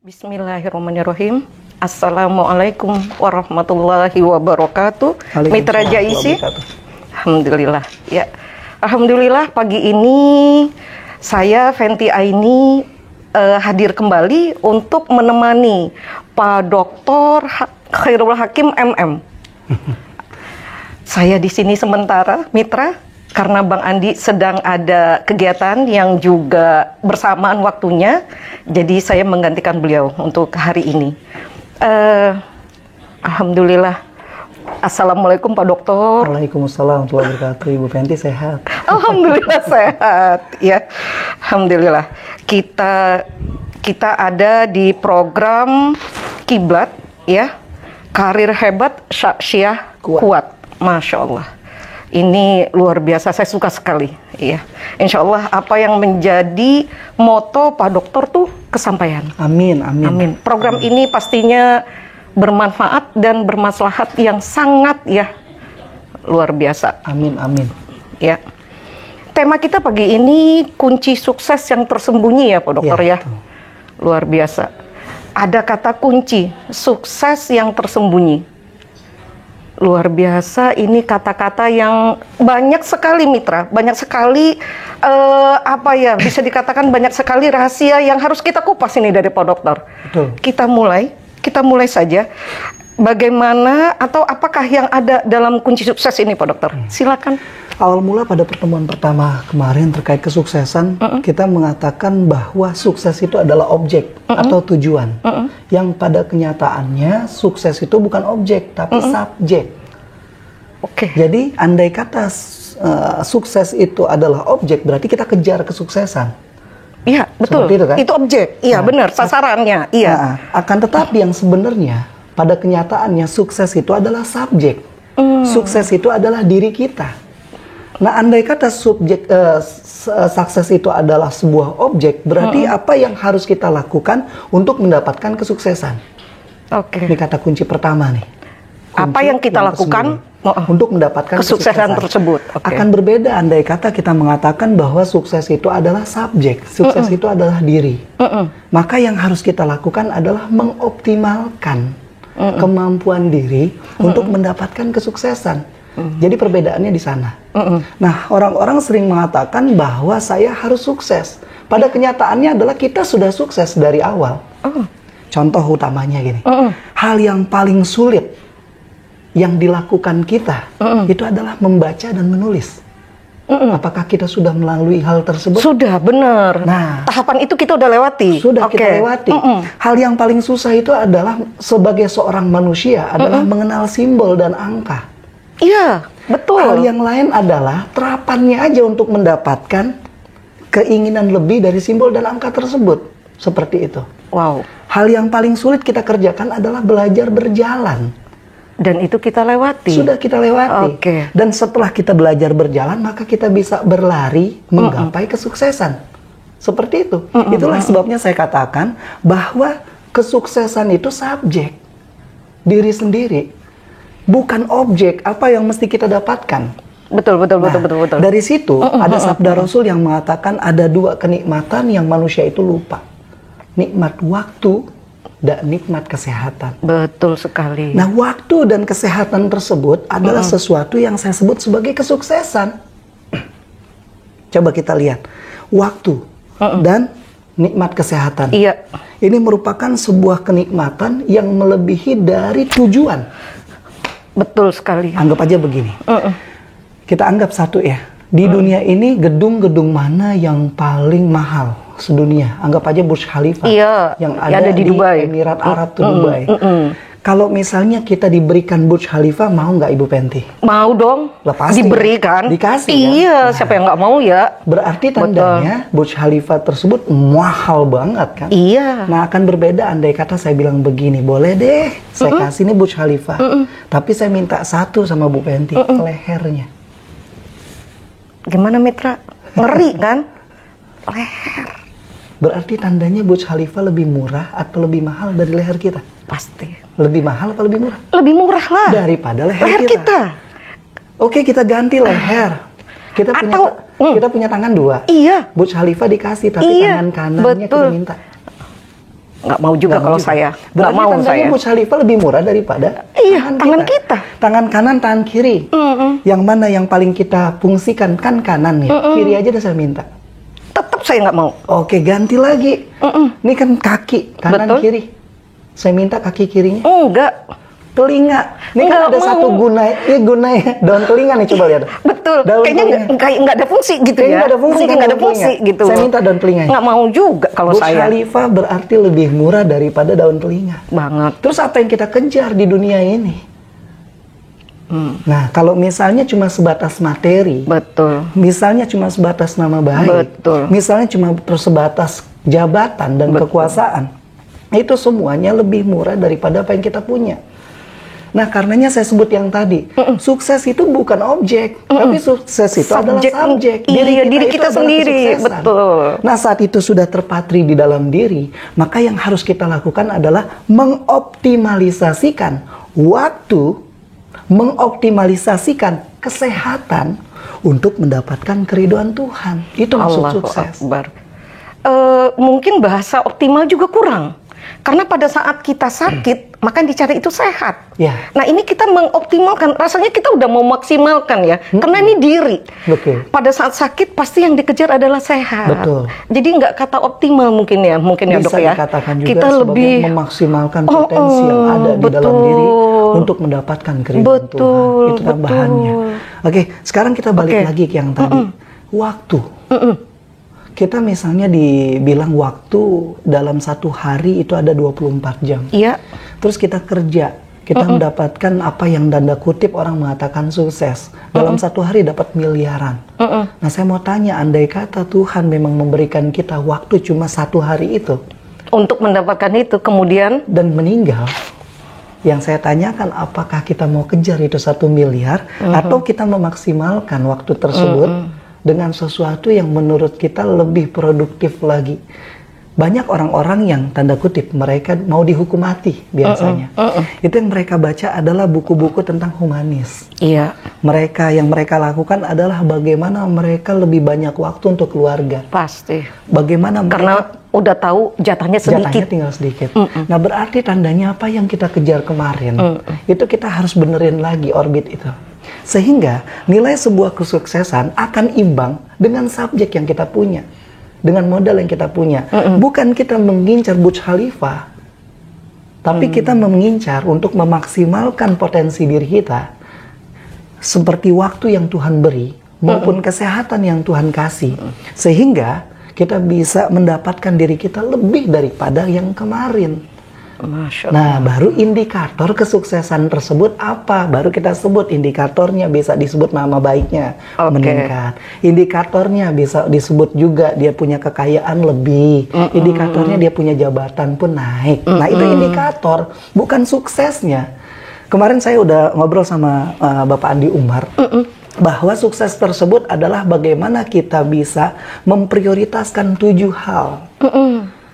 Bismillahirrahmanirrahim. Assalamualaikum warahmatullahi wabarakatuh. Mitra Jaisi. Alhamdulillah. Ya, alhamdulillah pagi ini saya Fenty Aini hadir kembali untuk menemani Pak Dr. Khairul Hakim MM. Saya di sini sementara, Mitra, karena Bang Andi sedang ada kegiatan yang juga bersamaan waktunya, jadi saya menggantikan beliau untuk hari ini. Alhamdulillah. Assalamualaikum Pak Dokter. Waalaikumsalam warahmatullahi wabarakatuh. Ibu Fenty sehat? Alhamdulillah sehat. Ya, alhamdulillah. Kita ada di program Kiblat, ya. Karir hebat, Syaksyiah kuat. Masya Allah. Ini luar biasa, saya suka sekali. Iya, Insya Allah apa yang menjadi moto Pak Dokter tuh kesampaian. Amin, amin. Amin. Program ini pastinya bermanfaat dan bermaslahat yang sangat ya luar biasa. Amin, amin. Ya. Tema kita pagi ini kunci sukses yang tersembunyi ya Pak Dokter ya. Luar biasa. Ada kata kunci sukses yang tersembunyi. Luar biasa, ini kata-kata yang banyak sekali Mitra, banyak sekali bisa dikatakan banyak sekali rahasia yang harus kita kupas ini dari Pak Dokter. Betul. Kita mulai saja. Bagaimana atau apakah yang ada dalam kunci sukses ini Pak Dokter? Silakan. Awal mula pada pertemuan pertama kemarin terkait kesuksesan, kita mengatakan bahwa sukses itu adalah objek atau tujuan. Yang pada kenyataannya sukses itu bukan objek tapi subjek. Oke. Jadi andai kata sukses itu adalah objek, berarti kita kejar kesuksesan. Iya, betul. Seperti itu kan? Itu objek. Iya, benar. Sasarannya. Iya. Akan tetapi yang sebenarnya pada kenyataannya sukses itu adalah subjek. Sukses itu adalah diri kita. Nah, andai kata sukses itu adalah sebuah objek, berarti apa yang harus kita lakukan untuk mendapatkan kesuksesan? Oke. Ini kata kunci pertama nih. Apa yang kita lakukan untuk mendapatkan kesuksesan tersebut? Okay. Akan berbeda andai kata kita mengatakan bahwa sukses itu adalah subjek, sukses itu adalah diri. Maka yang harus kita lakukan adalah mengoptimalkan kemampuan diri untuk mendapatkan kesuksesan. Jadi perbedaannya di sana. Nah, orang-orang sering mengatakan bahwa saya harus sukses. Pada kenyataannya adalah kita sudah sukses dari awal. Contoh utamanya gini. Hal yang paling sulit yang dilakukan kita itu adalah membaca dan menulis. Apakah kita sudah melalui hal tersebut? Sudah, benar. Nah, tahapan itu kita udah lewati. Sudah kita lewati. Hal yang paling susah itu adalah sebagai seorang manusia adalah mengenal simbol dan angka. Iya, betul. Hal yang lain adalah terapannya aja untuk mendapatkan keinginan lebih dari simbol dan angka tersebut. Seperti itu. Wow. Hal yang paling sulit kita kerjakan adalah belajar berjalan. Dan itu kita lewati. Sudah kita lewati. Oke. Dan setelah kita belajar berjalan, maka kita bisa berlari menggapai kesuksesan. Seperti itu. Itulah sebabnya saya katakan bahwa kesuksesan itu subjek. Diri sendiri. Bukan objek apa yang mesti kita dapatkan. Betul. Dari situ ada sabda Rasul yang mengatakan ada dua kenikmatan yang manusia itu lupa. Nikmat waktu dan nikmat kesehatan. Betul sekali. Nah, waktu dan kesehatan tersebut adalah sesuatu yang saya sebut sebagai kesuksesan. Coba kita lihat. Waktu dan nikmat kesehatan. Iya. Ini merupakan sebuah kenikmatan yang melebihi dari tujuan. Betul sekali. Anggap aja begini. Kita anggap satu ya. Di dunia ini gedung-gedung mana yang paling mahal sedunia? Anggap aja Burj Khalifa. Iya, yang ada di Dubai. Emirat Arab tuh Dubai. Kalau misalnya kita diberikan Burj Khalifa, mau nggak Ibu Fenty? Mau dong. Pasti diberikan. Dikasih iya, kan? Siapa yang nggak mau ya? Berarti tandanya Burj Khalifa tersebut mahal banget kan? Iya. Nah, akan berbeda andai kata saya bilang begini, boleh deh saya kasih nih Burj Khalifa. Tapi saya minta satu sama Bu Fenty, lehernya. Gimana Mitra? Ngeri kan? Leher. Berarti tandanya Burj Khalifa lebih murah atau lebih mahal dari leher kita? Pasti. Lebih mahal atau lebih murah? Lebih murah lah. Daripada leher kita. Oke, kita ganti leher. Kita punya tangan dua. Iya. Burj Khalifa dikasih, tapi tangan kanannya kita minta. Nggak mau juga kalau saya. Nggak Berarti mau tandanya saya. Burj Khalifa lebih murah daripada Iya, tangan kita. Tangan kanan, tangan kiri. Yang mana yang paling kita fungsikan? Kan kanan ya. Kiri aja udah saya minta. Tetap saya nggak mau. Oke, ganti lagi. Ini kan kaki, kanan Betul. kiri. Saya minta kaki kirinya. Enggak. Telinga. Ini kan Nggak ada mau. satu gunanya daun telinga nih, coba lihat. Betul. Daun Kayaknya telinga. nggak ada fungsi gitu Kayaknya ya. nggak ada fungsi kan Nggak ada daun fungsi telinga. gitu. Saya minta daun telinganya. Nggak mau juga kalau Burj saya. Khalifa berarti lebih murah daripada daun telinga. Banget. Terus apa yang kita kejar di dunia ini? Nah, kalau misalnya cuma sebatas materi, Betul. misalnya cuma sebatas nama baik, Betul. misalnya cuma sebatas jabatan dan kekuasaan, itu semuanya lebih murah daripada apa yang kita punya. Nah, karenanya saya sebut yang tadi, sukses itu bukan objek, tapi sukses itu adalah subjek. Iya, diri itu kita adalah sendiri, kesuksesan. betul. Nah, saat itu sudah terpatri di dalam diri, maka yang harus kita lakukan adalah mengoptimalisasikan waktu, mengoptimalisasikan kesehatan untuk mendapatkan keridhaan Tuhan. Itu maksud Allahu sukses. Akbar. Mungkin bahasa optimal juga kurang. Karena pada saat kita sakit, maka yang dicari itu sehat. Ya. Nah, ini kita mengoptimalkan. Rasanya kita udah mau maksimalkan ya. Karena ini diri. Betul. Pada saat sakit, pasti yang dikejar adalah sehat. Betul. Jadi nggak kata optimal mungkin ya Bisa dok ya. dikatakan juga Kita sebagai lebih memaksimalkan potensi yang ada di dalam betul. diri untuk mendapatkan keridhaan Betul, Tuhan. Itu tambahannya. betul. Oke, sekarang kita balik Oke. lagi ke yang tadi. Waktu. Kita misalnya dibilang waktu dalam satu hari itu ada 24 jam. Iya. Terus kita kerja, kita mendapatkan apa yang tanda kutip orang mengatakan sukses. Dalam satu hari dapat miliaran. Nah, saya mau tanya, andai kata Tuhan memang memberikan kita waktu cuma satu hari itu Untuk mendapatkan itu, kemudian dan meninggal, yang saya tanyakan apakah kita mau kejar itu 1 miliar atau kita memaksimalkan waktu tersebut dengan sesuatu yang menurut kita lebih produktif lagi. Banyak orang-orang yang tanda kutip mereka mau dihukum mati biasanya. Itu yang mereka baca adalah buku-buku tentang humanis. iya, Yang mereka lakukan adalah bagaimana mereka lebih banyak waktu untuk keluarga. pasti. Bagaimana Karena udah tahu jatahnya sedikit. jatahnya tinggal sedikit. Nah, berarti tandanya apa yang kita kejar kemarin, itu kita harus benerin lagi orbit itu. Sehingga nilai sebuah kesuksesan akan imbang dengan subjek yang kita punya, dengan modal yang kita punya. Bukan kita mengincar Burj Khalifa, tapi kita mengincar untuk memaksimalkan potensi diri kita, seperti waktu yang Tuhan beri, maupun kesehatan yang Tuhan kasih. Sehingga kita bisa mendapatkan diri kita lebih daripada yang kemarin. Masya Allah. Nah, baru indikator kesuksesan tersebut apa? Baru kita sebut indikatornya, bisa disebut nama baiknya Oke. meningkat. Indikatornya bisa disebut juga dia punya kekayaan lebih. Indikatornya dia punya jabatan pun naik. Nah, itu indikator, bukan suksesnya. Kemarin saya udah ngobrol sama Bapak Andi Umar. Bahwa sukses tersebut adalah bagaimana kita bisa memprioritaskan 7 hal.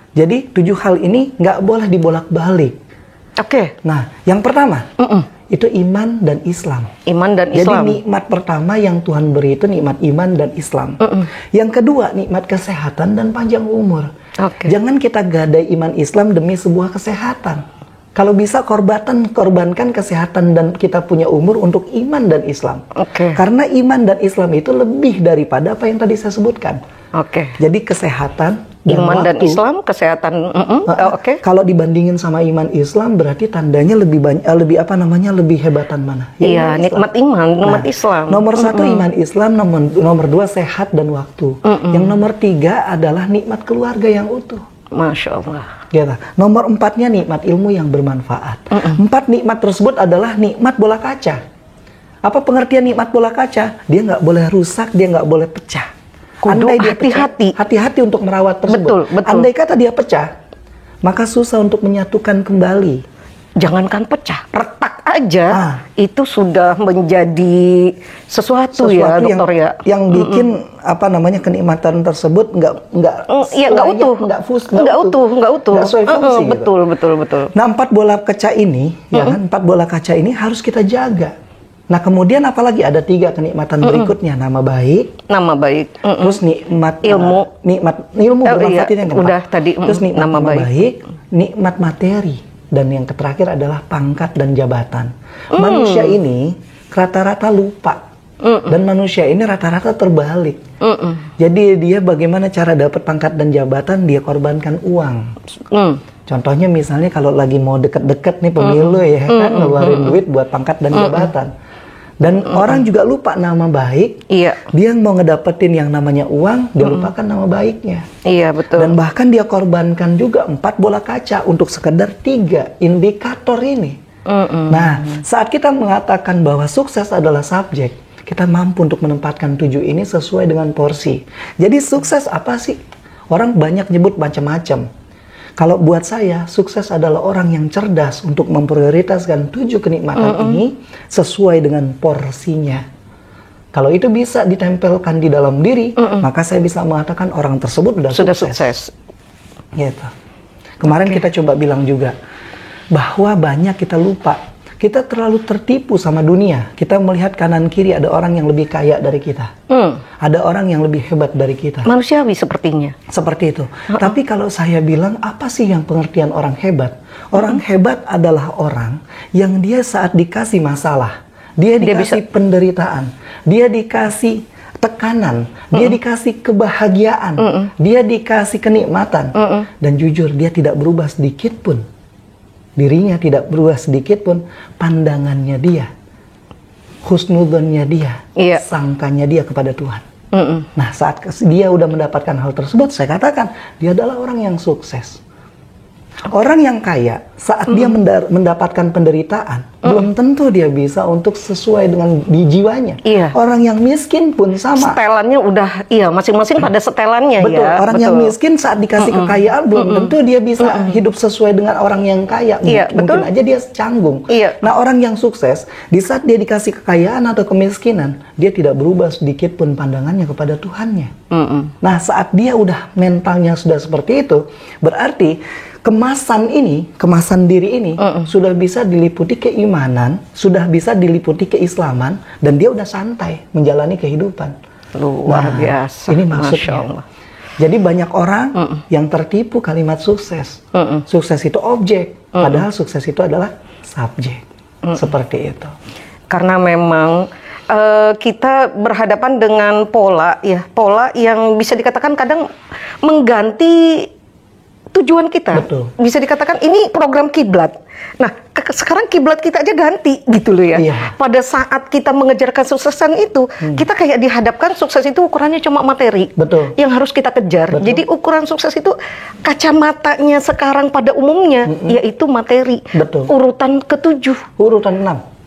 Jadi 7 hal ini nggak boleh dibolak-balik. Oke. Nah, yang pertama itu iman dan Islam. Iman dan Jadi Islam. nikmat pertama yang Tuhan beri itu nikmat iman dan Islam. Yang kedua nikmat kesehatan dan panjang umur. Oke. Jangan kita gadai iman Islam demi sebuah kesehatan. Kalau bisa korbankan kesehatan dan kita punya umur untuk iman dan Islam. Oke. Karena iman dan Islam itu lebih daripada apa yang tadi saya sebutkan. Oke. Jadi kesehatan dan Iman dan waktu. Islam, kesehatan. Oke. Kalau dibandingin sama iman Islam berarti tandanya lebih banyak, lebih hebatan mana? Ya, Iya, iman Islam. nikmat iman, nikmat Islam. Nomor 1 iman Islam, nomor 2 sehat dan waktu. Yang nomor 3 adalah nikmat keluarga yang utuh. Masya Allah. Gitu. Nomor 4-nya nikmat ilmu yang bermanfaat. 4 nikmat tersebut adalah nikmat bola kaca. Apa pengertian nikmat bola kaca? Dia nggak boleh rusak, dia nggak boleh pecah. Kudu Andai dia pecah, hati-hati. hati-hati untuk merawat tersebut. Betul. Andai kata dia pecah, maka susah untuk menyatukan kembali. Jangankan pecah, retak aja itu sudah menjadi sesuatu ya, dokter ya. Yang bikin kenikmatan tersebut nggak utuh. sesuai fungsi, gitu. Betul. Nah, 4 bola kaca ini, ya kan, 4 bola kaca ini harus kita jaga. Nah, kemudian apalagi ada 3 kenikmatan berikutnya, nama baik, Terus terus nikmat ilmu. ilmu bermanfaat iya, itu yang keempat. udah tadi, Terus nikmat nama baik, nikmat materi, dan yang terakhir adalah pangkat dan jabatan. Manusia ini rata-rata lupa. Dan manusia ini rata-rata terbalik. Jadi dia bagaimana cara dapat pangkat dan jabatan, dia korbankan uang. Contohnya misalnya kalau lagi mau deket-deket nih pemilu ya kan, ngeluarin duit buat pangkat dan jabatan. Dan orang juga lupa nama baik. Iya. Dia mau ngedapetin yang namanya uang, dia lupakan nama baiknya. Iya, betul. Dan bahkan dia korbankan juga 4 bola kaca untuk sekedar 3 indikator ini. Nah, saat kita mengatakan bahwa sukses adalah subjek, kita mampu untuk menempatkan 7 ini sesuai dengan porsi. Jadi sukses apa sih? Orang banyak nyebut macam-macam. Kalau buat saya, sukses adalah orang yang cerdas untuk memprioritaskan 7 kenikmatan ini sesuai dengan porsinya. Kalau itu bisa ditempelkan di dalam diri, maka saya bisa mengatakan orang tersebut sudah sukses. Gitu. Kemarin kita coba bilang juga bahwa banyak kita lupa. Kita terlalu tertipu sama dunia. Kita melihat kanan kiri ada orang yang lebih kaya dari kita. Ada orang yang lebih hebat dari kita. Manusiawi sepertinya. Seperti itu. Tapi kalau saya bilang, apa sih yang pengertian orang hebat? Orang hebat adalah orang yang dia saat dikasih masalah, dia dikasih penderitaan, dia dikasih tekanan, dia dikasih kebahagiaan, dia dikasih kenikmatan, dan jujur dia tidak berubah sedikit pun. Dirinya tidak berubah sedikit pun, pandangannya dia, husnudzonnya dia, sangkanya dia kepada Tuhan. Nah, saat dia udah mendapatkan hal tersebut, saya katakan dia adalah orang yang sukses. Orang yang kaya, saat dia mendapatkan penderitaan, belum tentu dia bisa untuk sesuai dengan di jiwanya. Orang yang miskin pun sama. Setelannya udah, masing-masing pada setelannya. Betul. Orang yang miskin saat dikasih kekayaan, belum tentu dia bisa hidup sesuai dengan orang yang kaya. Mungkin aja dia canggung. Nah, orang yang sukses, di saat dia dikasih kekayaan atau kemiskinan, dia tidak berubah sedikit pun pandangannya kepada Tuhannya. Nah, saat dia udah mentalnya sudah seperti itu, berarti kemasan diri ini sudah bisa diliputi keimanan, sudah bisa diliputi keislaman, dan dia udah santai menjalani kehidupan. Luar biasa. Ini maksudnya. Jadi banyak orang yang tertipu kalimat sukses. Sukses itu objek, padahal sukses itu adalah subjek. Seperti itu. Karena memang kita berhadapan dengan pola yang bisa dikatakan kadang mengganti tujuan kita. Betul. Bisa dikatakan ini program kiblat. Nah, sekarang kiblat kita aja ganti gitu loh ya. Pada saat kita mengejar kesuksesan itu, kita kayak dihadapkan sukses itu ukurannya cuma materi. Betul. Yang harus kita kejar. Betul. Jadi ukuran sukses itu kacamatanya sekarang pada umumnya yaitu materi. Betul. Urutan ke-7. Urutan 6.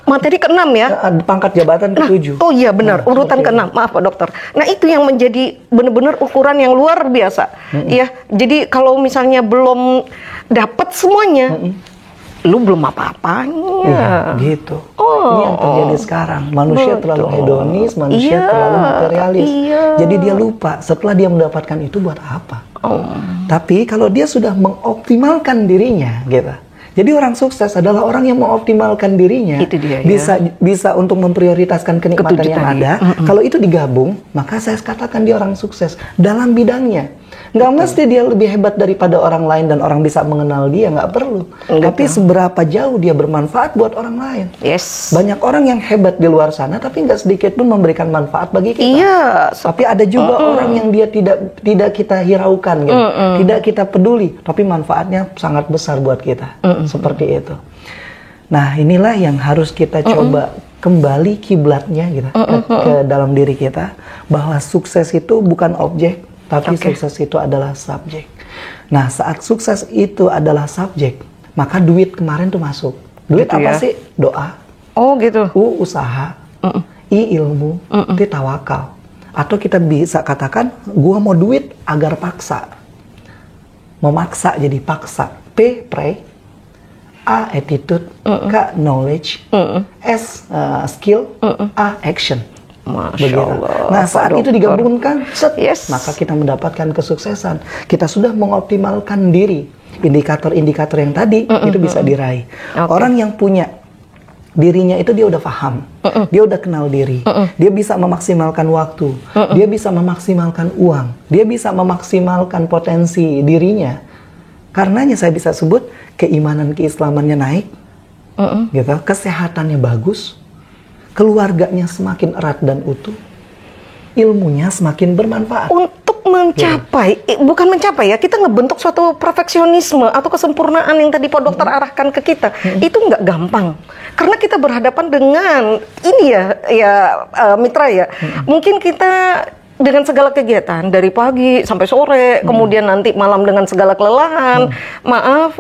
Materi ke-6 ya. Pangkat jabatan ke-7. Oh iya benar, urutan ke-6. Maaf Pak Dokter. Nah, itu yang menjadi benar-benar ukuran yang luar biasa. Ya, jadi kalau misalnya belum dapat semuanya, lu belum apa-apanya. Gitu. Ini yang terjadi sekarang. Manusia terlalu hedonis, manusia terlalu materialis. Jadi dia lupa setelah dia mendapatkan itu buat apa. Tapi kalau dia sudah mengoptimalkan dirinya, gitu. Jadi orang sukses adalah orang yang mengoptimalkan dirinya. Itu dia, bisa untuk memprioritaskan kenikmatan yang ada. Kalau itu digabung, maka saya katakan dia orang sukses dalam bidangnya. Nggak mesti dia lebih hebat daripada orang lain dan orang bisa mengenal dia, nggak perlu. Tapi seberapa jauh dia bermanfaat buat orang lain. Banyak orang yang hebat di luar sana, tapi nggak sedikit pun memberikan manfaat bagi kita. Tapi ada juga orang yang dia tidak kita hiraukan, gitu. Tidak kita peduli, tapi manfaatnya sangat besar buat kita. Seperti itu. Nah, inilah yang harus kita coba kembali kiblatnya gitu, ke dalam diri kita, bahwa sukses itu bukan objek, tapi sukses itu adalah subjek. Nah, saat sukses itu adalah subjek, maka duit kemarin tuh masuk. Duit gitu apa sih? Doa. Oh gitu. Usaha. I ilmu. T tawakal. Atau kita bisa katakan, gua mau duit agar paksa. Memaksa jadi paksa. P pray. A attitude. K knowledge. S skill. A action. Masya Allah. Nah, saat itu digabungkan, maka kita mendapatkan kesuksesan. Kita sudah mengoptimalkan diri. Indikator-indikator yang tadi itu bisa diraih. Orang yang punya dirinya itu dia udah paham, dia udah kenal diri, dia bisa memaksimalkan waktu, dia bisa memaksimalkan uang, dia bisa memaksimalkan potensi dirinya. Karenanya saya bisa sebut keimanan keislamannya naik, gitu, kesehatannya bagus, keluarganya semakin erat dan utuh, ilmunya semakin bermanfaat. Untuk mencapai, bukan mencapai ya, kita ngebentuk suatu perfeksionisme atau kesempurnaan yang tadi Pak Dokter arahkan ke kita, itu nggak gampang. Karena kita berhadapan dengan ini Mitra ya, mungkin kita dengan segala kegiatan dari pagi sampai sore, kemudian nanti malam dengan segala kelelahan,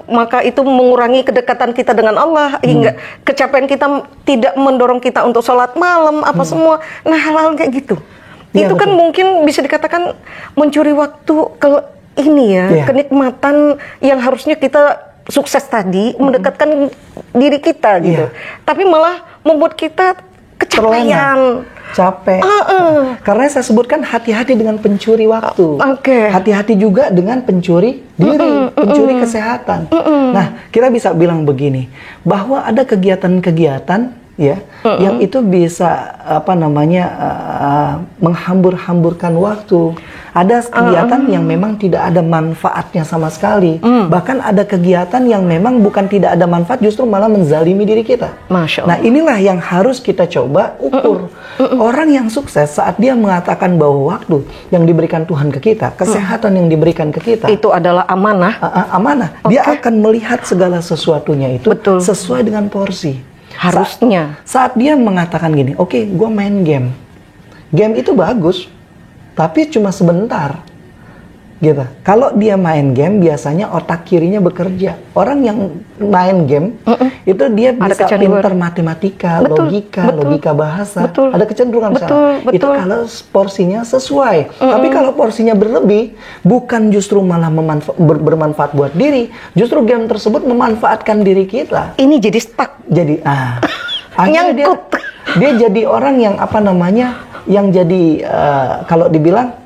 maka itu mengurangi kedekatan kita dengan Allah, hingga kecapean kita tidak mendorong kita untuk sholat malam, apa semua. Nah, hal-hal kayak gitu. Ya, itu kan betul. mungkin bisa dikatakan mencuri waktu ke ini ya, kenikmatan yang harusnya kita sukses tadi, mendekatkan diri kita gitu. Tapi malah membuat kita kecapean. Capek. Karena saya sebutkan hati-hati dengan pencuri waktu. Hati-hati juga dengan pencuri diri, pencuri kesehatan. Nah, kita bisa bilang begini, bahwa ada kegiatan-kegiatan ya yang itu bisa menghambur-hamburkan waktu. Ada kegiatan yang memang tidak ada manfaatnya sama sekali. Bahkan ada kegiatan yang memang bukan tidak ada manfaat, justru malah menzalimi diri kita. Masya Allah. Nah, inilah yang harus kita coba ukur. Orang yang sukses saat dia mengatakan bahwa waktu yang diberikan Tuhan ke kita, kesehatan yang diberikan ke kita, itu adalah amanah. Amanah. Dia akan melihat segala sesuatunya itu sesuai dengan porsi. Harusnya. Saat dia mengatakan gini, oke, gue main game. Game itu bagus, tapi cuma sebentar. Gitu. Kalau dia main game, biasanya otak kirinya bekerja. Orang yang main game, itu dia bisa pintar matematika, logika bahasa. Ada kecenderungan sana. Itu kalau porsinya sesuai. Tapi kalau porsinya berlebih, bukan justru malah bermanfaat buat diri, justru game tersebut memanfaatkan diri kita. Ini jadi stuck. Jadi, nyangkut. Dia jadi orang yang yang jadi kalau dibilang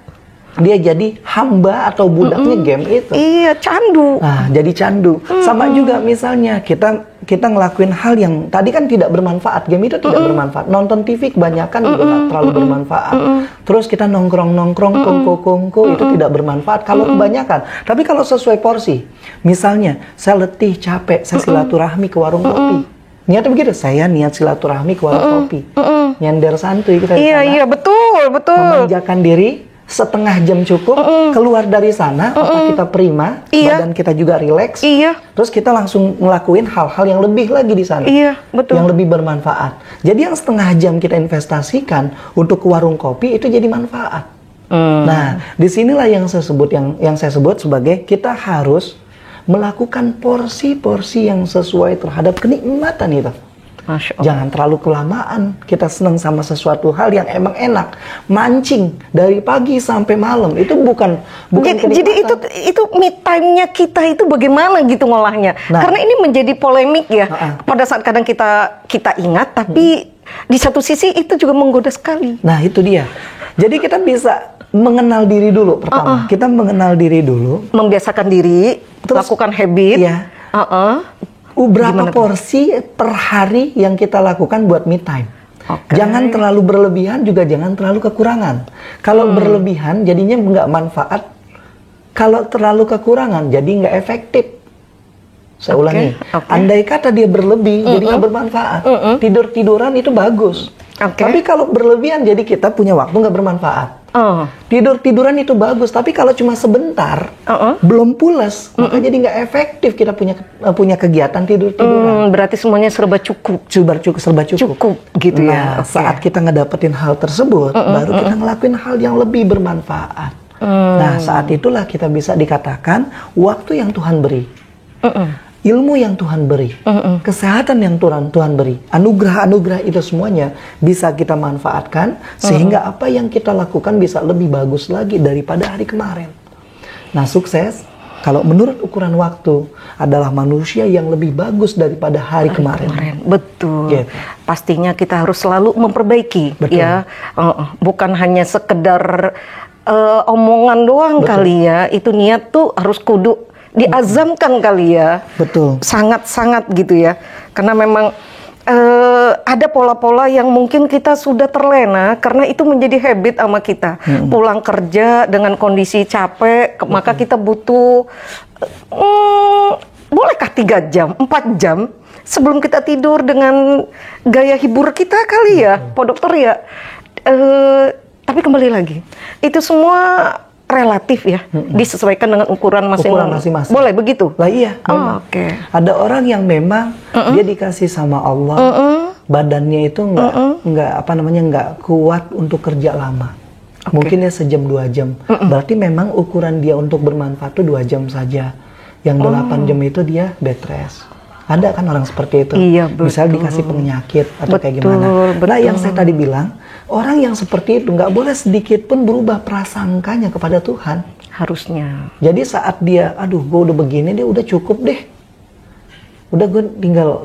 dia jadi hamba atau budaknya game itu. Iya, candu. Nah, jadi candu. Sama juga misalnya kita ngelakuin hal yang tadi kan tidak bermanfaat. Game itu tidak bermanfaat. Nonton TV kebanyakan juga nggak terlalu bermanfaat. Terus kita nongkrong-nongkrong, kongko-kongko itu tidak bermanfaat kalau kebanyakan. Tapi kalau sesuai porsi, misalnya saya letih, capek, saya silaturahmi ke warung kopi. Niatnya begitu, saya niat silaturahmi ke warung kopi. Nyender santuy kita di sana. Iya, betul. Memanjakan diri. Setengah jam cukup, keluar dari sana, otak kita prima, badan kita juga rileks, terus kita langsung ngelakuin hal-hal yang lebih lagi di sana, yang lebih bermanfaat. Jadi yang setengah jam kita investasikan untuk ke warung kopi itu jadi manfaat. Nah, disinilah yang saya sebut sebagai kita harus melakukan porsi-porsi yang sesuai terhadap kenikmatan itu. Jangan terlalu kelamaan. Kita senang sama sesuatu hal yang emang enak, mancing dari pagi sampai malam itu bukan jadi itu me time-nya kita itu bagaimana gitu ngolahnya. Karena ini menjadi polemik ya. Pada saat kadang kita ingat, tapi di satu sisi itu juga menggoda sekali. Nah, itu dia. Jadi kita bisa mengenal diri dulu pertama. Kita mengenal diri dulu, membiasakan diri, terus lakukan habit. Berapa porsi per hari yang kita lakukan buat me time. Jangan terlalu berlebihan, juga jangan terlalu kekurangan. Kalau berlebihan jadinya nggak manfaat. Kalau terlalu kekurangan jadi nggak efektif. Saya ulangi, andai kata dia berlebih jadi nggak bermanfaat. Tidur-tiduran itu bagus. Tapi kalau berlebihan jadi kita punya waktu nggak bermanfaat. Tidur-tiduran itu bagus, tapi kalau cuma sebentar, belum pulas, maka jadi nggak efektif kita punya kegiatan tidur-tiduran. Berarti semuanya serba cukup. Serba cukup. Gitu ya. Saat kita ngedapetin hal tersebut, baru kita ngelakuin hal yang lebih bermanfaat. Nah, saat itulah kita bisa dikatakan waktu yang Tuhan beri. Ilmu yang Tuhan beri, kesehatan yang Tuhan beri, anugerah-anugerah itu semuanya bisa kita manfaatkan sehingga apa yang kita lakukan bisa lebih bagus lagi daripada hari kemarin. Nah, sukses kalau menurut ukuran waktu adalah manusia yang lebih bagus daripada hari kemarin. Betul. Gitu. Pastinya kita harus selalu memperbaiki. Betul. Ya, bukan hanya sekedar omongan doang. Betul. Kali ya. Itu niat tuh harus kudu diazamkan kali ya. Betul. Sangat-sangat gitu ya. Karena memang ada pola-pola yang mungkin kita sudah terlena karena itu menjadi habit sama kita. Pulang kerja dengan kondisi capek, maka kita butuh 3 jam, 4 jam sebelum kita tidur dengan gaya hibur kita kali ya, Pak Dokter ya. Tapi kembali lagi, itu semua relatif ya, disesuaikan dengan ukuran masing-masing. Boleh begitu? Lah iya. Oke. Ada orang yang memang dia dikasih sama Allah, badannya itu nggak kuat untuk kerja lama. Mungkin ya sejam 2 jam. Berarti memang ukuran dia untuk bermanfaat itu 2 jam saja. Yang 8 jam itu dia bed rest. Ada kan orang seperti itu. Iya, betul. Misal dikasih penyakit atau kayak gimana. Nah, yang saya tadi bilang, orang yang seperti itu nggak boleh sedikit pun berubah prasangkanya kepada Tuhan. Harusnya. Jadi saat dia, aduh, gue udah begini, dia udah cukup deh. Udah gue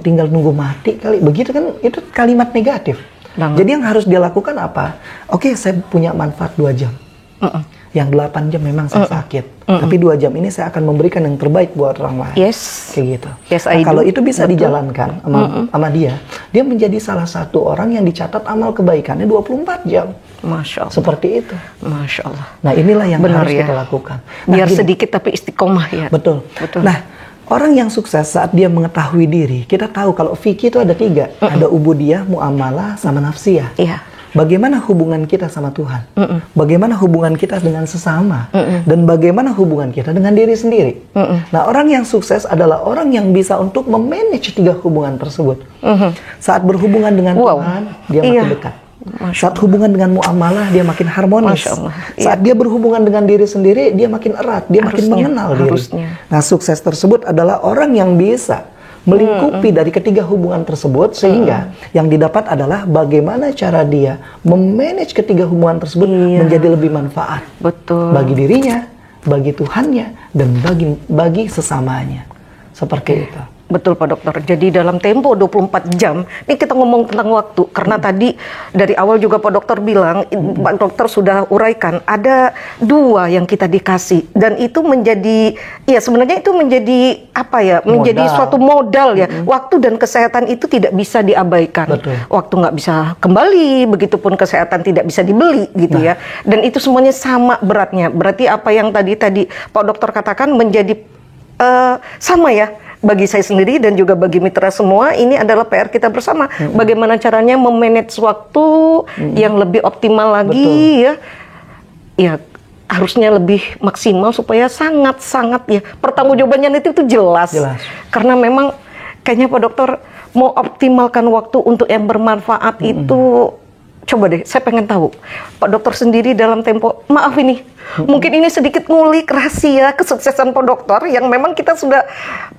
tinggal nunggu mati kali. Begitu kan, itu kalimat negatif. Jadi yang harus dia lakukan apa? Oke, saya punya manfaat 2 jam. Yang 8 jam memang saya sakit. Tapi 2 jam ini saya akan memberikan yang terbaik buat orang lain. Yes. Kayak gitu. Yes, nah, kalau itu bisa dijalankan sama dia menjadi salah satu orang yang dicatat amal kebaikannya 24 jam. Masya Allah. Seperti itu. Masya Allah. Nah, inilah yang Benar, harus ya, kita lakukan. Biar sedikit tapi istiqomah ya. Betul. Nah, orang yang sukses saat dia mengetahui diri, kita tahu kalau fikih itu ada 3. Ada ubudiyah, muamalah, sama nafsiyah. Iya. Bagaimana hubungan kita sama Tuhan? Bagaimana hubungan kita dengan sesama? Dan bagaimana hubungan kita dengan diri sendiri? Nah, orang yang sukses adalah orang yang bisa untuk memanage 3 hubungan tersebut. Saat berhubungan dengan Tuhan, dia makin dekat. Saat hubungan dengan muamalah, dia makin harmonis. Saat dia berhubungan dengan diri sendiri, dia makin erat, dia makin mengenal diri. Nah, sukses tersebut adalah orang yang bisa melingkupi dari ketiga hubungan tersebut, sehingga yang didapat adalah bagaimana cara dia memanage ketiga hubungan tersebut menjadi lebih manfaat. Betul. Bagi dirinya, bagi Tuhannya, dan bagi sesamanya. Seperti itu. Betul Pak Dokter. Jadi dalam tempo 24 jam, ini kita ngomong tentang waktu. Karena tadi dari awal juga Pak Dokter bilang, Pak Dokter sudah uraikan, ada 2 yang kita dikasih. Dan itu menjadi, ya sebenarnya itu menjadi apa ya, menjadi suatu modal ya. Waktu dan kesehatan itu tidak bisa diabaikan. Betul. Waktu nggak bisa kembali, begitupun kesehatan tidak bisa dibeli gitu ya. Dan itu semuanya sama beratnya. Berarti apa yang tadi Pak Dokter katakan menjadi sama ya. Bagi saya sendiri dan juga bagi mitra semua, ini adalah PR kita bersama. Bagaimana caranya memanage waktu yang lebih optimal lagi. Ya harusnya lebih maksimal supaya sangat-sangat ya pertanggungjawabannya itu jelas. Karena memang kayaknya Pak Dokter mau optimalkan waktu untuk yang bermanfaat itu. Coba deh, saya pengen tahu Pak Dokter sendiri dalam tempo, maaf ini, mungkin ini sedikit ngulik rahasia kesuksesan Pak Dokter yang memang kita sudah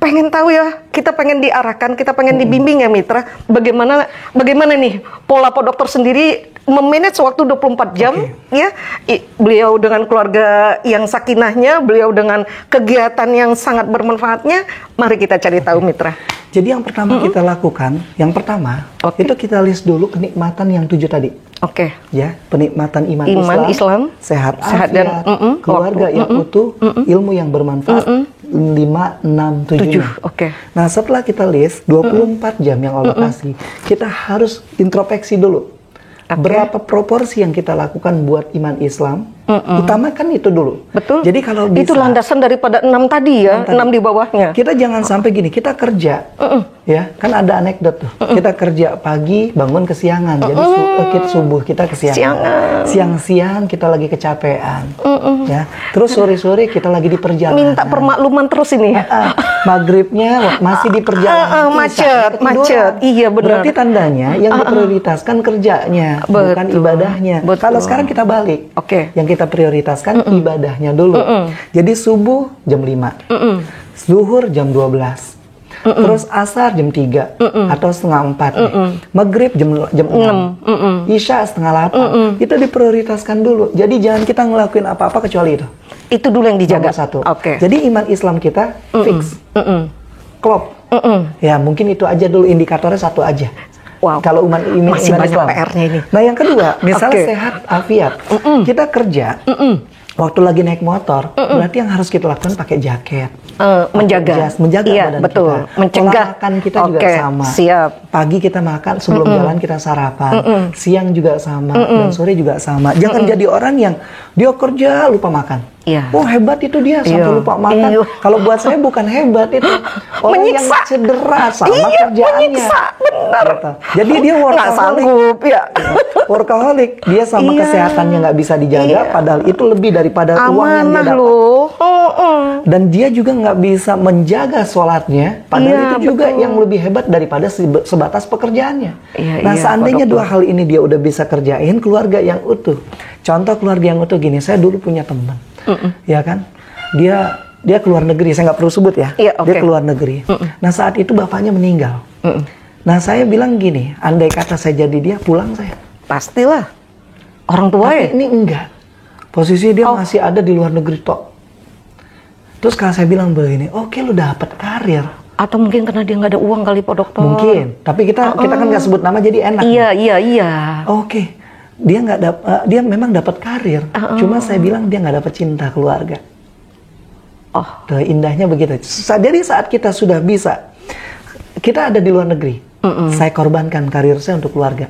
pengen tahu ya, kita pengen diarahkan, kita pengen dibimbing ya mitra, bagaimana nih pola Pak Dokter sendiri memanage waktu 24 jam ya, beliau dengan keluarga yang sakinahnya, beliau dengan kegiatan yang sangat bermanfaatnya, mari kita cari tahu mitra. Jadi yang pertama kita lakukan, yang pertama itu kita list dulu kenikmatan yang 7 tadi. Ya, penikmatan iman Islam, sehat dan keluarga yang utuh, ilmu yang bermanfaat, 5, 6, 7. Nah, setelah kita list 24 jam yang Allah kasih, kita harus introspeksi dulu. Berapa proporsi yang kita lakukan buat iman Islam? Utamakan itu dulu. Betul. Jadi kalau bisa, itu landasan daripada 6 tadi ya, 6 di bawahnya. Kita jangan sampai gini, kita kerja, ya kan ada anekdot tuh. Kita kerja pagi, bangun kesiangan, jadi subuh kita kesiangan. Siang-siang kita lagi kecapean, ya. Terus sore-sore kita lagi di perjalanan. Minta permakluman terus ini. Maghribnya masih di perjalanan. Macet. Iya benar. Berarti tandanya yang diprioritaskan kerjanya, bukan ibadahnya. Kalau sekarang kita balik. Yang kita prioritaskan ibadahnya dulu. Jadi subuh jam 5, zuhur jam 12, terus asar jam 3 atau setengah 4, maghrib jam 6, isya setengah 8. Itu diprioritaskan dulu. Jadi jangan kita ngelakuin apa-apa kecuali itu. Itu dulu yang dijaga. Nomor 1. Jadi iman Islam kita fix, klop. Ya mungkin itu aja dulu, indikatornya 1 aja. Kalau masih banyak PR-nya ini. Nah yang kedua, misalnya sehat afiat, kita kerja, waktu lagi naik motor, berarti yang harus kita lakukan pakai jaket, menjaga. Menjaga Iya, badan betul. kita. Mencegah. Pola makan kita juga Oke, sama. siap. Pagi kita makan, sebelum jalan kita sarapan. Siang juga sama, dan sore juga sama. Jangan jadi orang yang dia kerja lupa makan. Iya. Oh hebat itu dia sampai Iya. lupa makan. Iya. Kalau buat saya bukan hebat itu. Orang yang Menyiksa. cedera sama Iya, kerjaannya. menyiksa, benar. Gitu. Jadi dia Nggak workaholic. sanggup, ya. Workaholic. Dia sama Iya. kesehatannya nggak bisa dijaga. Iya. Padahal itu lebih daripada uang yang dia Amanah dapat. loh. Dan dia juga nggak bisa menjaga sholatnya, padahal Iya, itu juga betul. yang lebih hebat daripada sebatas pekerjaannya. Iya, Nah, iya, seandainya Pak dua hal ini dia udah bisa kerjain, keluarga yang utuh. Contoh keluarga yang utuh gini, saya dulu punya teman, ya kan? Dia keluar negeri, saya nggak perlu sebut ya. Iya, oke. Dia keluar negeri. Nah, saat itu bapaknya meninggal. Nah, saya bilang gini, andai kata saya jadi dia, pulang saya. Pastilah. Orang tua ya? Tapi ini enggak. Posisi dia masih ada di luar negeri tok. Terus kalau saya bilang begini, oke lu dapat karir. Atau mungkin karena dia nggak ada uang kali Pak Dokter. Mungkin. Tapi kita kan nggak sebut nama jadi enak. Iya. Oke. Dia memang dapat karir. Cuma saya bilang dia nggak dapat cinta keluarga. Oh. Tuh, indahnya begitu. Jadi saat kita sudah bisa, kita ada di luar negeri. Saya korbankan karir saya untuk keluarga.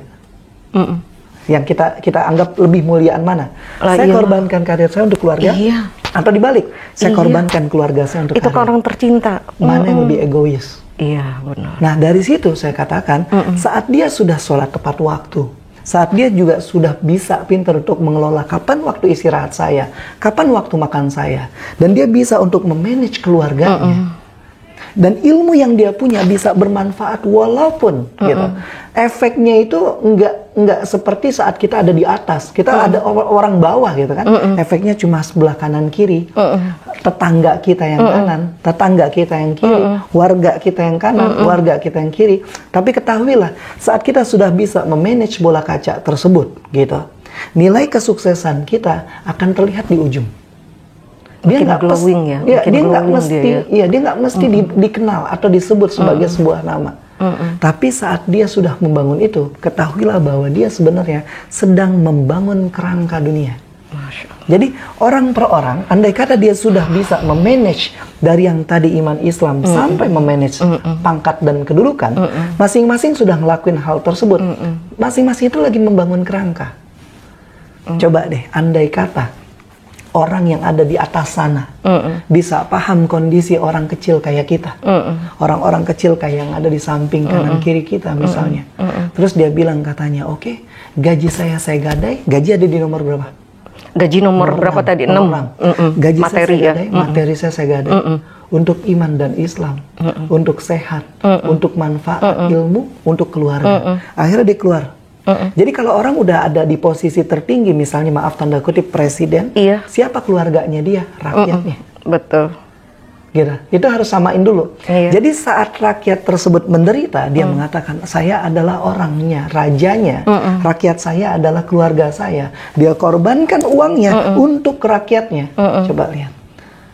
Yang kita anggap lebih muliaan mana? Saya korbankan karir saya untuk keluarga. Iya. Atau dibalik, saya korbankan keluarga saya untuk Itu karir. orang tercinta. Mana yang lebih egois? Iya, benar. Nah, dari situ saya katakan, saat dia sudah sholat tepat waktu, saat dia juga sudah bisa pintar untuk mengelola kapan waktu istirahat saya, kapan waktu makan saya, dan dia bisa untuk memanage keluarganya. Dan ilmu yang dia punya bisa bermanfaat walaupun gitu. Efeknya itu nggak seperti saat kita ada di atas. Kita ada orang bawah gitu kan. Efeknya cuma sebelah kanan kiri. Tetangga kita yang kanan, tetangga kita yang kiri, warga kita yang kanan, warga kita yang kiri. Tapi ketahuilah, saat kita sudah bisa memanage bola kaca tersebut gitu, nilai kesuksesan kita akan terlihat di ujung. Dia Makin nggak glowing ya, dia makin nggak glowing mesti, dia ya. dia nggak mesti dikenal atau disebut sebagai sebuah nama. Tapi saat dia sudah membangun itu, ketahuilah bahwa dia sebenarnya sedang membangun kerangka dunia. Masya Allah. Jadi orang per orang, andai kata dia sudah bisa memanage dari yang tadi iman Islam sampai memanage pangkat dan kedudukan, masing-masing sudah ngelakuin hal tersebut. Masing-masing itu lagi membangun kerangka. Coba deh, andai kata orang yang ada di atas sana bisa paham kondisi orang kecil kayak kita, orang-orang kecil kayak yang ada di samping kanan kiri kita misalnya. Terus dia bilang katanya, oke, gaji saya gadai, gaji ada di nomor berapa? Gaji nomor berapa tadi? 6. Gaji Materi saya ya. gadai, materi saya gadai. Untuk iman dan Islam, untuk sehat, untuk manfaat ilmu, untuk keluarga. Akhirnya dia keluar. Jadi kalau orang udah ada di posisi tertinggi, misalnya maaf tanda kutip presiden, Iya. siapa keluarganya dia? Rakyatnya. Betul. Gitu. Itu harus samain dulu. Iya. Jadi saat rakyat tersebut menderita, dia mengatakan, saya adalah orangnya, rajanya. Rakyat saya adalah keluarga saya. Dia korbankan uangnya untuk rakyatnya. Coba lihat.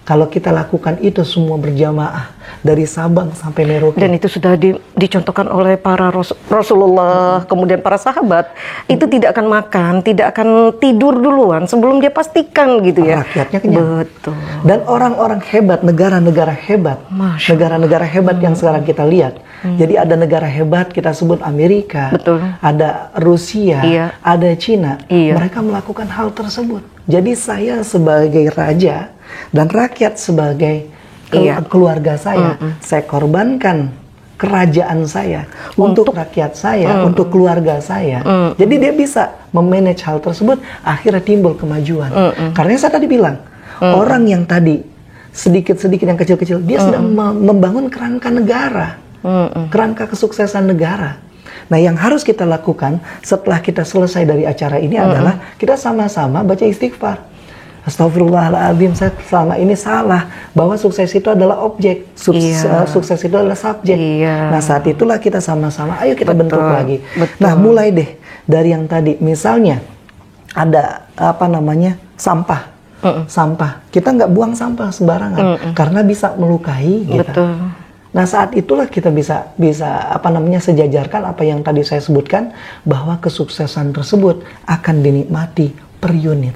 Kalau kita lakukan itu semua berjamaah dari Sabang sampai Merauke. Dan itu sudah dicontohkan oleh para Rasulullah, kemudian para sahabat. Itu tidak akan makan, tidak akan tidur duluan sebelum dia pastikan gitu ya. Rakyatnya kenyang. Betul. Dan orang-orang hebat, negara-negara hebat, Masya negara-negara hebat yang sekarang kita lihat. Jadi ada negara hebat kita sebut Amerika, Betul. ada Rusia, Iya. ada Cina. Iya. Mereka melakukan hal tersebut. Jadi saya sebagai raja dan rakyat sebagai Iya. keluarga saya korbankan kerajaan saya untuk rakyat saya, untuk keluarga saya. Jadi dia bisa memanage hal tersebut, akhirnya timbul kemajuan. Karena saya tadi bilang, orang yang tadi sedikit-sedikit yang kecil-kecil, dia sedang membangun kerangka negara, kerangka kesuksesan negara. Nah, yang harus kita lakukan setelah kita selesai dari acara ini adalah kita sama-sama baca istighfar. Astagfirullahaladzim, saya selama ini salah bahwa sukses itu adalah objek, sukses itu adalah subjek. Iya. Nah, saat itulah kita sama-sama, ayo kita bentuk lagi. Betul. Nah, mulai deh dari yang tadi, misalnya ada sampah, sampah. Kita nggak buang sampah sembarangan karena bisa melukai kita. Betul. Nah, saat itulah kita bisa sejajarkan apa yang tadi saya sebutkan, bahwa kesuksesan tersebut akan dinikmati per unit.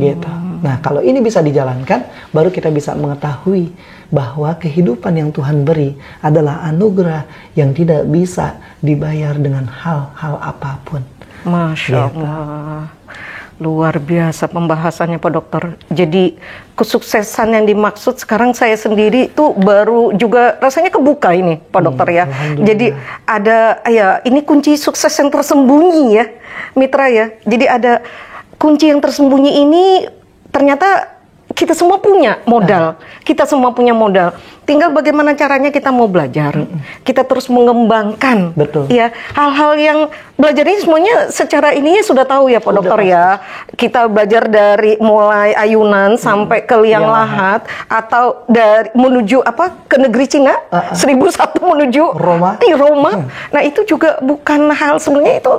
Gitu. Nah, kalau ini bisa dijalankan, baru kita bisa mengetahui bahwa kehidupan yang Tuhan beri adalah anugerah yang tidak bisa dibayar dengan hal-hal apapun. Masya Allah. Luar biasa pembahasannya Pak Dokter. Jadi kesuksesan yang dimaksud sekarang saya sendiri tuh baru juga rasanya kebuka ini Pak Dokter ya. Jadi ada ya ini kunci sukses yang tersembunyi ya Mitra ya. Jadi ada kunci yang tersembunyi ini ternyata kita semua punya modal. Kita semua punya modal. Tinggal bagaimana caranya kita mau belajar. Kita terus mengembangkan. Betul. Ya, hal-hal yang belajar ini semuanya secara ininya sudah tahu ya Pak Dokter ya. Kita belajar dari mulai ayunan sampai ke liang lahat atau dari menuju ke negeri Cina 1001 menuju Roma. Nah, itu juga bukan hal sebenarnya itu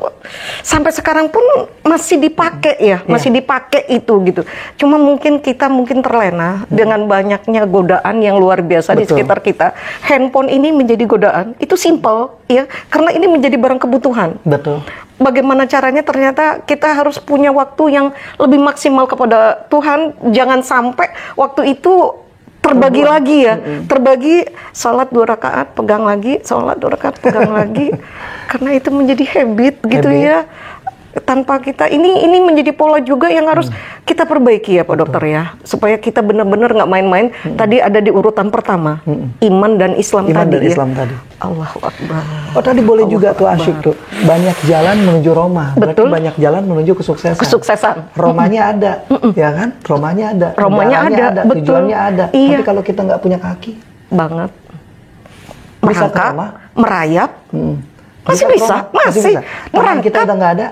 sampai sekarang pun masih dipakai ya, masih dipakai itu gitu. Cuma mungkin kita terlena dengan banyaknya godaan yang luar biasa di sekitar kita. Handphone ini menjadi godaan. Itu simple ya, karena ini menjadi barang kebutuhan. Betul. Bagaimana caranya ternyata kita harus punya waktu yang lebih maksimal kepada Tuhan. Jangan sampai waktu itu terbagi lagi ya. Terbagi sholat 2 rakaat, pegang lagi, sholat 2 rakaat, pegang lagi. Karena itu menjadi habit gitu ya. Tanpa kita ini menjadi pola juga yang harus kita perbaiki ya Pak Dokter ya, supaya kita benar-benar nggak main-main. Tadi ada di urutan pertama iman dan Islam tadi. Allahu Akbar. Oh tadi boleh juga tuh asyik tuh, banyak jalan menuju Roma. Berarti banyak jalan menuju kesuksesan. Romanya ada, ya kan? Romanya ada, tujuannya ada. Tapi kalau kita nggak punya kaki, merangkak, merayap, masih bisa. Tangan kita udah nggak ada.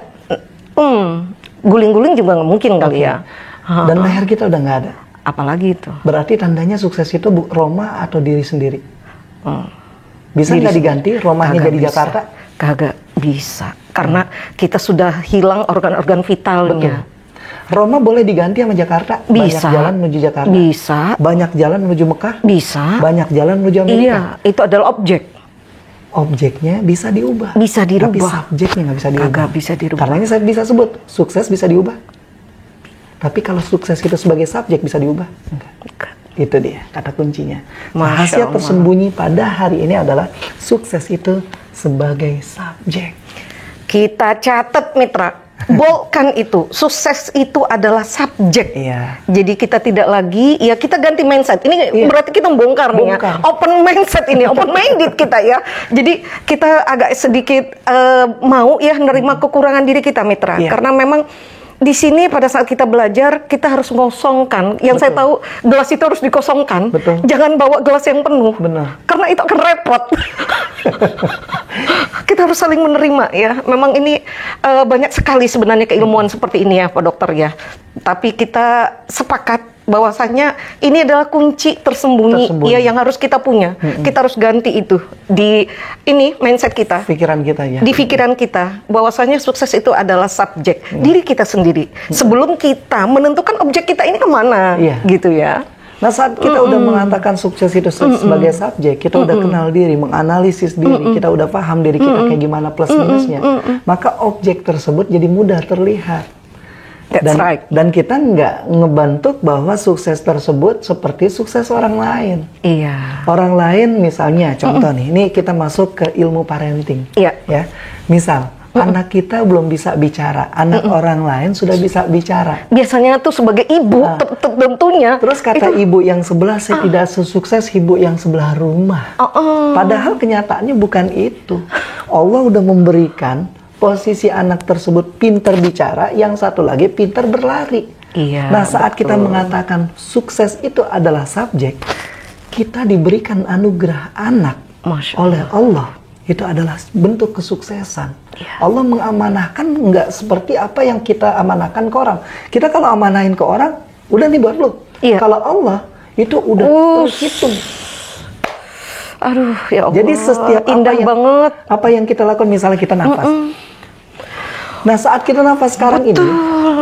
Guling-guling juga nggak mungkin kali ya. Dan leher kita udah nggak ada. Apalagi itu. Berarti tandanya sukses itu Roma atau diri sendiri. Bisa nggak diganti Romanya jadi Jakarta? Kagak bisa. Karena kita sudah hilang organ-organ vitalnya. Roma boleh diganti sama Jakarta? Bisa. Banyak jalan menuju Jakarta? Bisa. Banyak jalan menuju Mekah? Bisa. Banyak jalan menuju Amerika? Iya, itu adalah objek. Objeknya bisa diubah. Bisa dirubah. Tapi subjeknya nggak bisa diubah. Kagak bisa dirubah. Karenanya saya bisa sebut, sukses bisa diubah. Tapi kalau sukses itu sebagai subjek bisa diubah? Enggak. Itu dia kata kuncinya. Rahasia tersembunyi pada hari ini adalah sukses itu sebagai subjek. Kita catat Mitra. Bolkan itu, sukses itu adalah subjek. Iya. Jadi kita tidak lagi, ya kita ganti mindset. Ini berarti kita bongkar nih ya. Open mindset ini, open minded kita ya. Jadi kita agak sedikit mau ya menerima kekurangan diri kita Mitra. Karena memang di sini pada saat kita belajar kita harus mengosongkan. Yang saya tahu gelas itu harus dikosongkan. Jangan bawa gelas yang penuh. Karena itu akan repot. Kita harus saling menerima ya. Memang ini banyak sekali sebenarnya keilmuan seperti ini ya Pak Dokter ya. Tapi kita sepakat bahwasanya ini adalah kunci tersembunyi. Ya yang harus kita punya. Kita harus ganti itu di ini mindset kita. Pikiran kita ya. Di pikiran kita bahwasanya sukses itu adalah subjek diri kita sendiri. Sebelum kita menentukan objek kita ini kemana, gitu ya. Nah saat kita udah mengatakan sukses itu sebagai subjek, kita udah kenal diri, menganalisis diri, kita udah paham diri kita kayak gimana plus minusnya, maka objek tersebut jadi mudah terlihat. Dan kita nggak ngebentuk bahwa sukses tersebut seperti sukses orang lain. Iya. Orang lain misalnya, contoh nih, ini kita masuk ke ilmu parenting. Iya. Ya, misal anak kita belum bisa bicara, anak orang lain sudah bisa bicara. Biasanya tuh sebagai ibu tentunya. Terus kata ibu yang sebelah saya tidak sesukses ibu yang sebelah rumah. Padahal kenyataannya bukan itu. Allah udah memberikan posisi anak tersebut pintar bicara, yang satu lagi pintar berlari. Iya. Nah saat kita mengatakan sukses itu adalah subjek, kita diberikan anugerah anak oleh Allah. Itu adalah bentuk kesuksesan. Allah mengamanahkan nggak seperti apa yang kita amanahkan ke orang. Kita kalau amanahin ke orang, udah nih buat lu. Kalau Allah itu udah terhitung. Aduh, ya Allah. Jadi setiap banget. Apa yang kita lakukan, misalnya kita nafas. Nah saat kita nafas sekarang ini,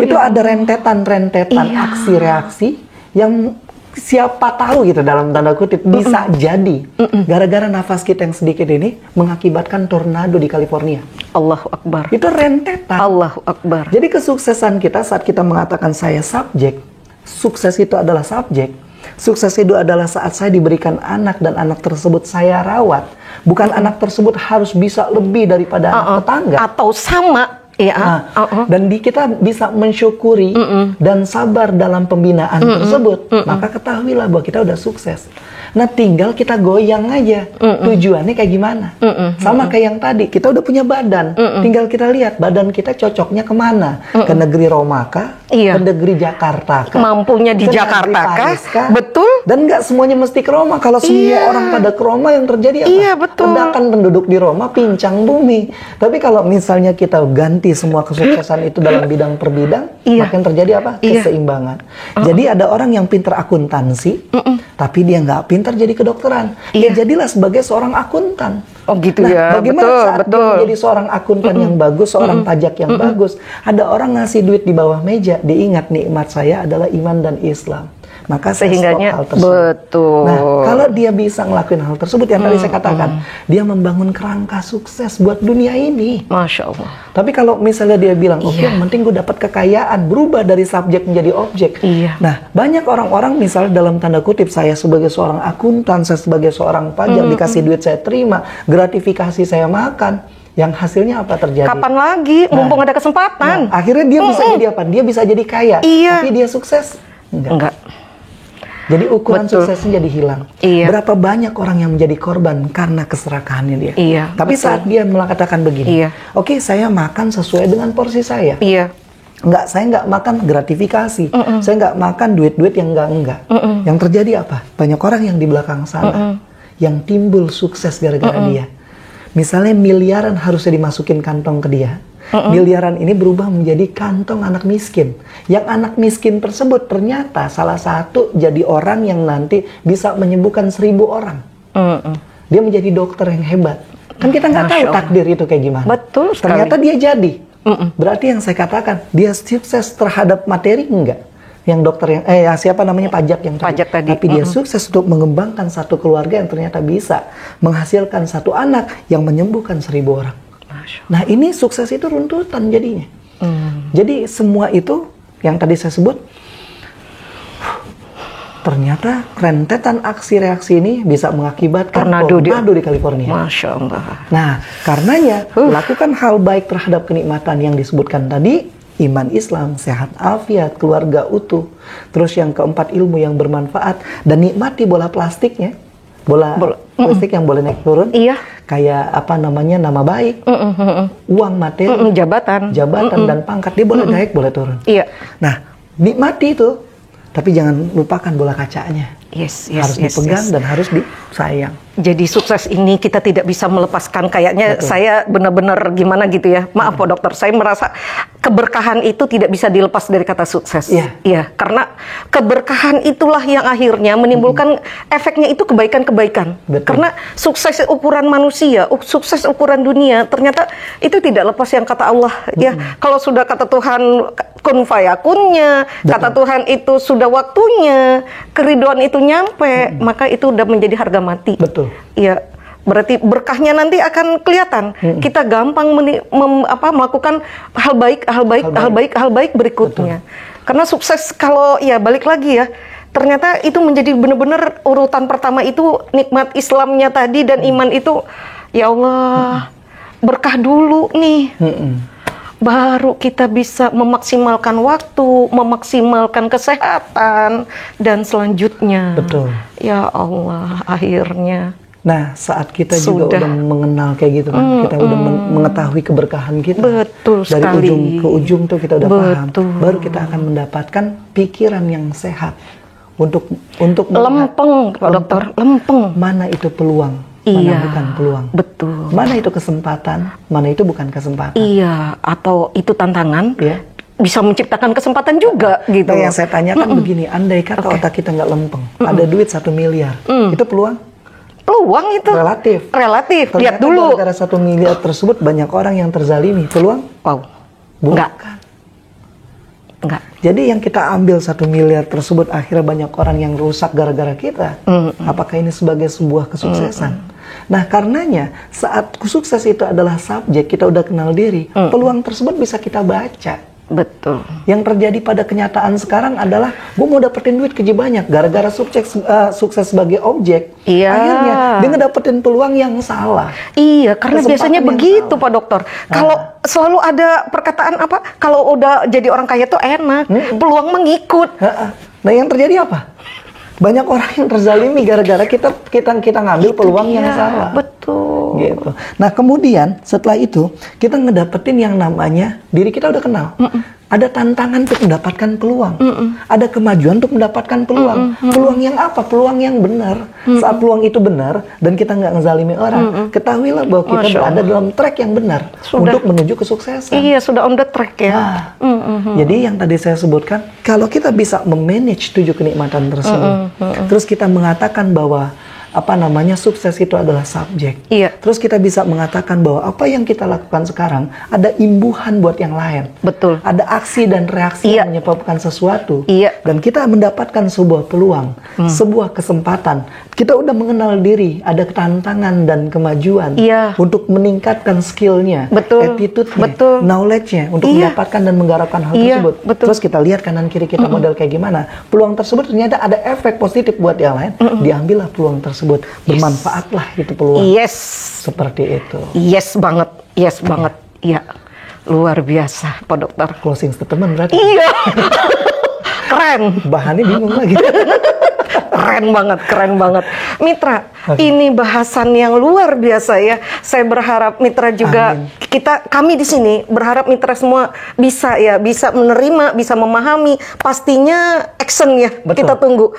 itu ada rentetan aksi reaksi yang siapa tahu gitu dalam tanda kutip bisa jadi gara-gara nafas kita yang sedikit ini mengakibatkan tornado di California. Allahu Akbar. Itu rentetan. Allahu Akbar. Jadi kesuksesan kita saat kita mengatakan saya subjek, sukses itu adalah subjek. Sukses itu adalah saat saya diberikan anak dan anak tersebut saya rawat. Bukan anak tersebut harus bisa lebih daripada anak tetangga. Atau sama. Ya, dan kita bisa mensyukuri dan sabar dalam pembinaan tersebut, maka ketahuilah bahwa kita udah sukses. Nah, tinggal kita goyang aja tujuannya kayak gimana. Sama kayak yang tadi, kita udah punya badan, tinggal kita lihat badan kita cocoknya kemana. Ke negeri Roma kah? Ke negeri Jakarta kah? Mampunya di Jakarta kah? Betul. Dan nggak semuanya mesti ke Roma. Kalau semua orang pada ke Roma, yang terjadi apa? Iya, betul. Ledakan penduduk di Roma, pincang bumi. Tapi kalau misalnya kita ganti semua kesuksesan itu dalam bidang per bidang, makin terjadi apa? Keseimbangan. Jadi ada orang yang pinter akuntansi, tapi dia nggak pinter jadi kedokteran. Ya jadilah sebagai seorang akuntan. Oh gitu Nah, ya. bagaimana Betul, saat dia menjadi seorang akuntan yang bagus, seorang pajak yang bagus, ada orang ngasih duit di bawah meja, diingat nikmat saya adalah iman dan Islam. Maka saya stop hal tersebut. Betul. Nah, kalau dia bisa ngelakuin hal tersebut yang tadi saya katakan, dia membangun kerangka sukses buat dunia ini. Masya Allah. Tapi kalau misalnya dia bilang, oke, yang penting gue dapat kekayaan, berubah dari subjek menjadi objek. Nah, banyak orang-orang misalnya dalam tanda kutip, saya sebagai seorang akuntan, saya sebagai seorang pajak, dikasih duit saya terima, gratifikasi saya makan. Yang hasilnya apa terjadi? Kapan lagi? Mumpung ada kesempatan. Nah, akhirnya dia bisa jadi apa? Dia bisa jadi kaya. Tapi dia sukses? Enggak. Jadi ukuran suksesnya jadi hilang. Berapa banyak orang yang menjadi korban karena keserakahannya dia. Tapi saat dia mengatakan begini, oke, saya makan sesuai dengan porsi saya. Saya nggak makan gratifikasi. Saya nggak makan duit-duit yang enggak. Yang terjadi apa? Banyak orang yang di belakang sana yang timbul sukses gara-gara dia. Misalnya miliaran harusnya dimasukin kantong ke dia. Miliaran ini berubah menjadi kantong anak miskin. Yang anak miskin tersebut ternyata salah satu jadi orang yang nanti bisa menyembuhkan 1000 orang. Dia menjadi dokter yang hebat. Kan kita nggak tahu takdir itu kayak gimana. Betul sekali. Ternyata dia jadi. Berarti yang saya katakan, dia sukses terhadap materi enggak? Yang dokter yang siapa namanya pajak yang pajak tadi. Tapi dia sukses untuk mengembangkan satu keluarga yang ternyata bisa menghasilkan satu anak yang menyembuhkan 1000 orang. Nah, ini sukses itu runtutan jadinya. Jadi semua itu yang tadi saya sebut, ternyata rentetan aksi reaksi ini bisa mengakibatkan tornado di California. Masya Allah. Nah, karenanya lakukan hal baik terhadap kenikmatan yang disebutkan tadi, iman Islam, sehat afiat, keluarga utuh. Terus yang keempat, ilmu yang bermanfaat, dan nikmati bola plastiknya. Bola plastik yang boleh naik turun. Kayak apa namanya, nama baik, uang materi, jabatan dan pangkat, dia boleh naik, boleh turun. Nah, nikmati itu, tapi jangan lupakan bola kacanya. Harus dipegang dan harus disayang. Jadi sukses ini kita tidak bisa melepaskan. Kayaknya saya benar-benar gimana gitu ya. Maaf Pak Dokter, saya merasa keberkahan itu tidak bisa dilepas dari kata sukses. Karena keberkahan itulah yang akhirnya menimbulkan efeknya itu kebaikan-kebaikan. Karena sukses ukuran manusia, sukses ukuran dunia, ternyata itu tidak lepas yang kata Allah. Kalau sudah kata Tuhan kun fayakunnya, kata Tuhan itu sudah waktunya, keridhaan itu nyampe, maka itu udah menjadi harga mati. Berarti berkahnya nanti akan kelihatan. Kita gampang melakukan hal baik berikutnya. Karena sukses kalau balik lagi ya, ternyata itu menjadi benar-benar urutan pertama itu nikmat Islamnya tadi dan iman itu, ya Allah, berkah dulu nih. Baru kita bisa memaksimalkan waktu, memaksimalkan kesehatan, dan selanjutnya. Ya Allah, akhirnya. Nah, saat kita juga udah mengenal kayak gitu kan, kita udah mengetahui keberkahan kita. Dari ujung ke ujung tuh kita udah paham. Baru kita akan mendapatkan pikiran yang sehat untuk lempeng, Pak Dokter, lempeng. Mana itu peluang? Mana bukan peluang. Mana itu kesempatan, mana itu bukan kesempatan. Atau itu tantangan, bisa menciptakan kesempatan juga gitu. Nah, yang saya tanyakan begini, andai kata otak kita nggak lempeng, ada duit 1 miliar, itu peluang? Peluang itu relatif. Lihat dulu. Gara-gara 1 miliar tersebut banyak orang yang terzalimi. Peluang? Enggak. Enggak. Jadi yang kita ambil 1 miliar tersebut akhirnya banyak orang yang rusak gara-gara kita. Apakah ini sebagai sebuah kesuksesan? Nah, karenanya saat sukses itu adalah subjek, kita udah kenal diri, peluang tersebut bisa kita baca. Betul. Yang terjadi pada kenyataan sekarang adalah gue mau dapetin duit keji banyak gara-gara sukses sebagai objek. Iya. Akhirnya dia ngedapetin peluang yang salah. Iya, karena Kesempatan biasanya yang begitu salah. Pak Dokter. Kalau selalu ada perkataan apa? Kalau udah jadi orang kaya tuh enak, peluang mengikut. Nah, yang terjadi apa? Banyak orang yang terzalimi gara-gara kita ngambil peluang yang salah. Betul. Gitu. Nah, kemudian setelah itu kita ngedapetin yang namanya diri kita udah kenal. Ada tantangan untuk mendapatkan peluang. Ada kemajuan untuk mendapatkan peluang. Peluang yang apa? Peluang yang benar. Saat peluang itu benar dan kita nggak ngezalimi orang, ketahuilah bahwa kita berada dalam track yang benar untuk menuju kesuksesan. Iya, sudah on the track ya. Jadi yang tadi saya sebutkan, kalau kita bisa memanage 7 kenikmatan tersebut, terus kita mengatakan bahwa sukses itu adalah subjek. Iya. Terus kita bisa mengatakan bahwa apa yang kita lakukan sekarang ada imbuhan buat yang lain. Betul. Ada aksi dan reaksi yang menyebabkan sesuatu. Iya. Dan kita mendapatkan sebuah peluang, sebuah kesempatan. Kita udah mengenal diri, ada tantangan dan kemajuan untuk meningkatkan skillnya, attitude-nya, knowledge-nya untuk mendapatkan dan menggarapkan hal tersebut. Betul. Terus kita lihat kanan kiri kita model kayak gimana. Peluang tersebut ternyata ada efek positif buat yang lain. Diambillah peluang tersebut, bermanfaatlah itu peluang. Yes. Seperti itu. Yes banget, yes banget. Iya. Luar biasa, Pak Dokter. Closing statement berarti. Iya. Keren. Bahannya bingung lagi. Keren banget. Mitra, ini bahasan yang luar biasa ya. Saya berharap Mitra juga, kami di sini berharap Mitra semua bisa menerima, bisa memahami. Pastinya action ya. Betul. Kita tunggu.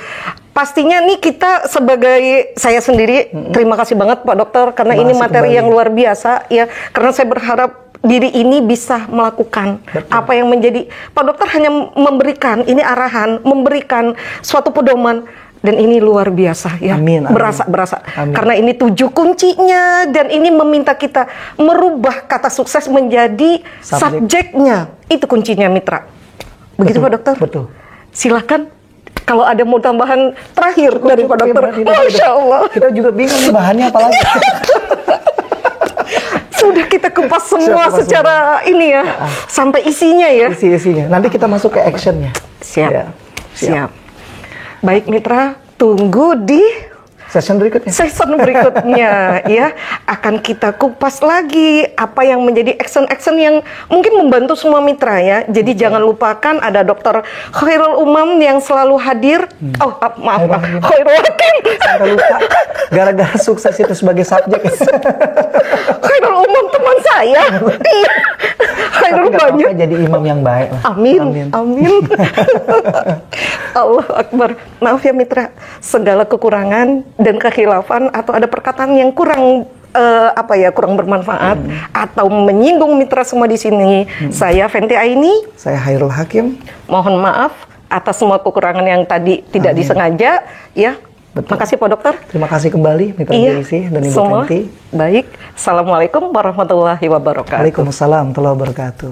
Pastinya nih kita sebagai saya sendiri terima kasih banget Pak Dokter karena ini materi yang luar biasa ya. Karena saya berharap diri ini bisa melakukan apa yang menjadi Pak Dokter hanya memberikan ini arahan, memberikan suatu pedoman. Dan ini luar biasa ya, berasa. Karena ini 7 kuncinya dan ini meminta kita merubah kata sukses menjadi subjeknya. Itu kuncinya Mitra. Begitu Pak Dokter? Betul. Silakan kalau ada mau tambahan terakhir dari Pak Dokter. Masya Allah. Kita juga bingung nih bahannya apa lagi. Sudah kita kupas semua secara ini ya, sampai isinya ya. Isinya. Nanti kita masuk ke actionnya. Siap. Baik Mitra, tunggu di session berikutnya ya, akan kita kupas lagi apa yang menjadi action yang mungkin membantu semua mitra ya. Jadi jangan lupakan ada Dr. Khairul Umam yang selalu hadir. Khairul Hakim. Sampai lupa gara-gara sukses itu sebagai subjek. Khairul Umam teman saya. Iya. Khairul banyak. Jadi imam yang baik. Amin. Allah Akbar. Maaf ya mitra, segala kekurangan dan kekhilafan atau ada perkataan yang kurang kurang bermanfaat atau menyinggung mitra semua di sini. Saya Fenty Aini. Saya Khairul Hakim. Mohon maaf atas semua kekurangan yang tadi tidak disengaja ya. Betul. Makasih Pak Dokter. Terima kasih kembali Mitra JIC dan Ibu semua. Fenty. Baik. Assalamualaikum warahmatullahi wabarakatuh. Waalaikumsalam warahmatullahi wabarakatuh.